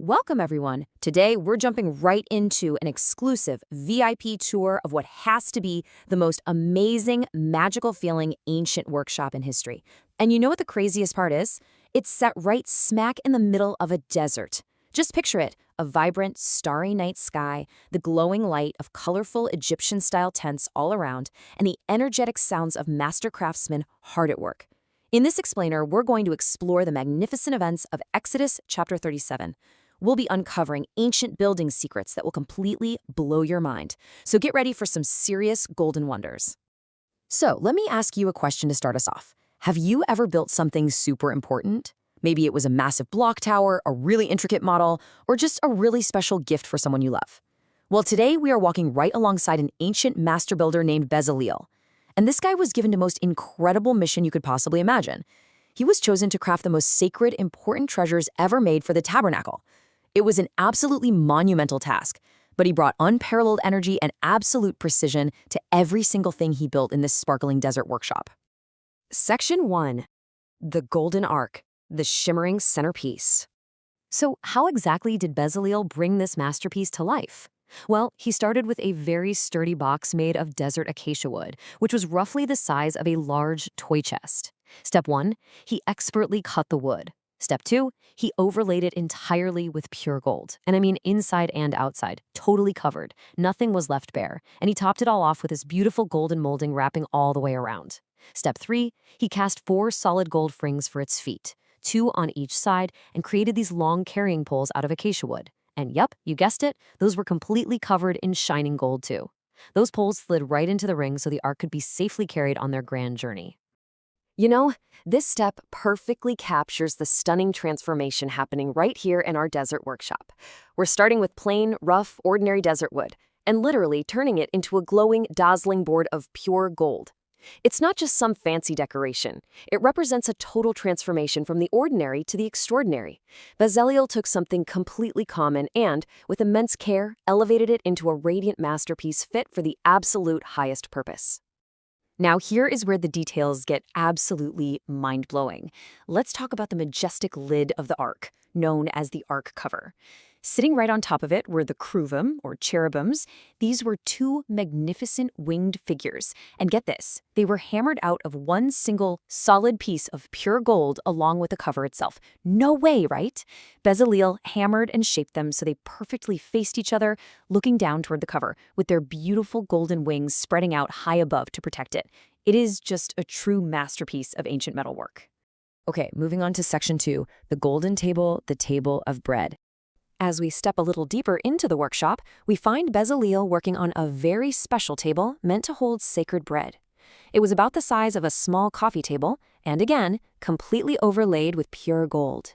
Welcome, everyone. Today, we're jumping right into an exclusive VIP tour of what has to be the most amazing, magical feeling ancient workshop in history. And you know what the craziest part is? It's set right smack in the middle of a desert. Just picture it, a vibrant, starry night sky, the glowing light of colorful Egyptian-style tents all around, and the energetic sounds of master craftsmen hard at work. In this explainer, we're going to explore the magnificent events of Exodus chapter 37. We'll be uncovering ancient building secrets that will completely blow your mind. So get ready for some serious golden wonders. So let me ask you a question to start us off. Have you ever built something super important? Maybe it was a massive block tower, a really intricate model, or just a really special gift for someone you love. Well, today we are walking right alongside an ancient master builder named Bezaleel. And this guy was given the most incredible mission you could possibly imagine. He was chosen to craft the most sacred, important treasures ever made for the tabernacle. It was an absolutely monumental task, but he brought unparalleled energy and absolute precision to every single thing he built in this sparkling desert workshop. Section 1. The Golden Ark, the shimmering centerpiece. So how exactly did Bezaleel bring this masterpiece to life? Well, he started with a very sturdy box made of desert acacia wood, which was roughly the size of a large toy chest. Step 1, he expertly cut the wood. Step 2, he overlaid it entirely with pure gold. And I mean inside and outside, totally covered. Nothing was left bare. And he topped it all off with this beautiful golden molding wrapping all the way around. Step 3, he cast 4 solid gold frings for its feet, 2 on each side, and created these long carrying poles out of acacia wood. And yep, you guessed it, those were completely covered in shining gold too. Those poles slid right into the ring so the ark could be safely carried on their grand journey. You know, this step perfectly captures the stunning transformation happening right here in our desert workshop. We're starting with plain, rough, ordinary desert wood, and literally turning it into a glowing, dazzling board of pure gold. It's not just some fancy decoration. It represents a total transformation from the ordinary to the extraordinary. Bezaleel took something completely common and, with immense care, elevated it into a radiant masterpiece fit for the absolute highest purpose. Now here is where the details get absolutely mind-blowing. Let's talk about the majestic lid of the ark, known as the ark-cover. Sitting right on top of it were the keruvim, or cherubims. These were 2 magnificent winged figures. And get this, they were hammered out of one single, solid piece of pure gold along with the cover itself. No way, right? Bezaleel hammered and shaped them so they perfectly faced each other, looking down toward the cover, with their beautiful golden wings spreading out high above to protect it. It is just a true masterpiece of ancient metalwork. Okay, moving on to section 2, the golden table, the table of bread. As we step a little deeper into the workshop, we find Bezaleel working on a very special table meant to hold sacred bread. It was about the size of a small coffee table, and again, completely overlaid with pure gold.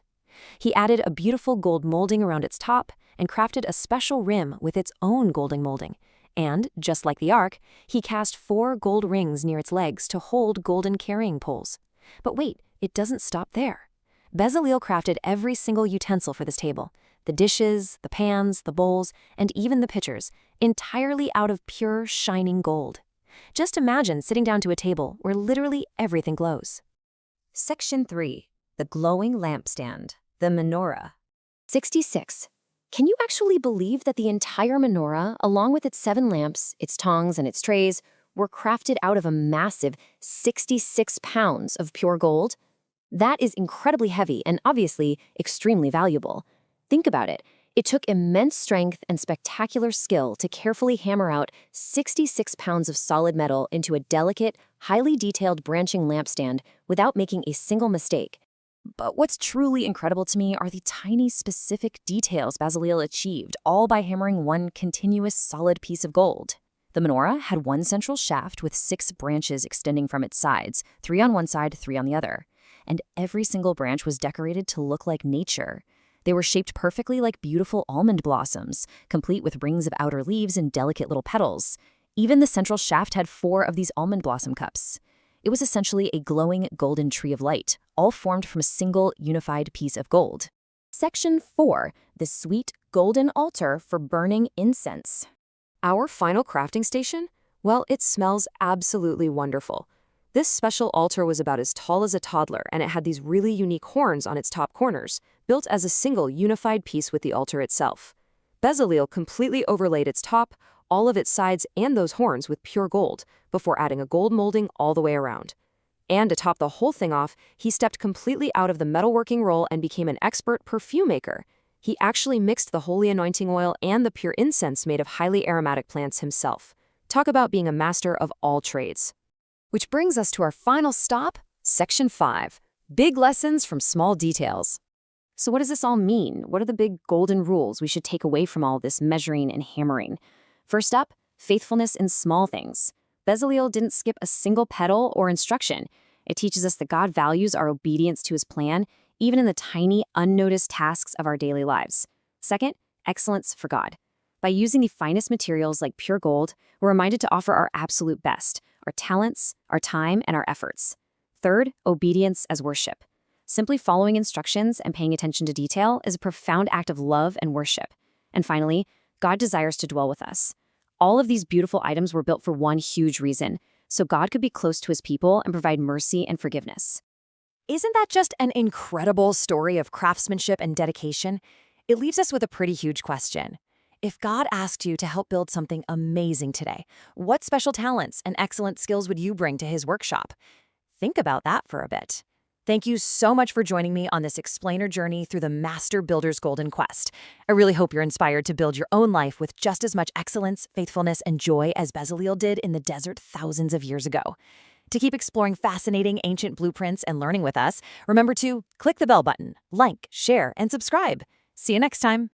He added a beautiful gold molding around its top and crafted a special rim with its own golden molding. And, just like the ark, he cast 4 gold rings near its legs to hold golden carrying poles. But wait, it doesn't stop there. Bezaleel crafted every single utensil for this table. The dishes, the pans, the bowls, and even the pitchers, entirely out of pure, shining gold. Just imagine sitting down to a table where literally everything glows. Section 3. The glowing lampstand, the menorah. 66. Can you actually believe that the entire menorah, along with its 7 lamps, its tongs, and its trays, were crafted out of a massive 66 pounds of pure gold? That is incredibly heavy and obviously extremely valuable. Think about it. It took immense strength and spectacular skill to carefully hammer out 66 pounds of solid metal into a delicate, highly detailed branching lampstand without making a single mistake. But what's truly incredible to me are the tiny specific details Bezaleel achieved, all by hammering one continuous solid piece of gold. The menorah had one central shaft with 6 branches extending from its sides, 3 on one side, 3 on the other. And every single branch was decorated to look like nature. They were shaped perfectly like beautiful almond blossoms, complete with rings of outer leaves and delicate little petals. Even the central shaft had 4 of these almond blossom cups. It was essentially a glowing golden tree of light, all formed from a single unified piece of gold. Section 4. The sweet golden altar for burning incense. Our final crafting station? Well, it smells absolutely wonderful. This special altar was about as tall as a toddler, and it had these really unique horns on its top corners. built as a single unified piece with the altar itself. Bezaleel completely overlaid its top, all of its sides and those horns with pure gold, before adding a gold molding all the way around. And to top the whole thing off, he stepped completely out of the metalworking role and became an expert perfume maker. He actually mixed the holy anointing oil and the pure incense made of highly aromatic plants himself. Talk about being a master of all trades. Which brings us to our final stop, Section 5. Big lessons from small details. So what does this all mean? What are the big golden rules we should take away from all this measuring and hammering? First up, faithfulness in small things. Bezaleel didn't skip a single petal or instruction. It teaches us that God values our obedience to his plan, even in the tiny, unnoticed tasks of our daily lives. Second, excellence for God. By using the finest materials like pure gold, we're reminded to offer our absolute best, our talents, our time, and our efforts. Third, obedience as worship. Simply following instructions and paying attention to detail is a profound act of love and worship. And finally, God desires to dwell with us. All of these beautiful items were built for one huge reason, so God could be close to his people and provide mercy and forgiveness. Isn't that just an incredible story of craftsmanship and dedication? It leaves us with a pretty huge question. If God asked you to help build something amazing today, what special talents and excellent skills would you bring to his workshop? Think about that for a bit. Thank you so much for joining me on this explainer journey through the Master Builder's Golden Quest. I really hope you're inspired to build your own life with just as much excellence, faithfulness, and joy as Bezaleel did in the desert thousands of years ago. To keep exploring fascinating ancient blueprints and learning with us, remember to click the bell button, like, share, and subscribe. See you next time.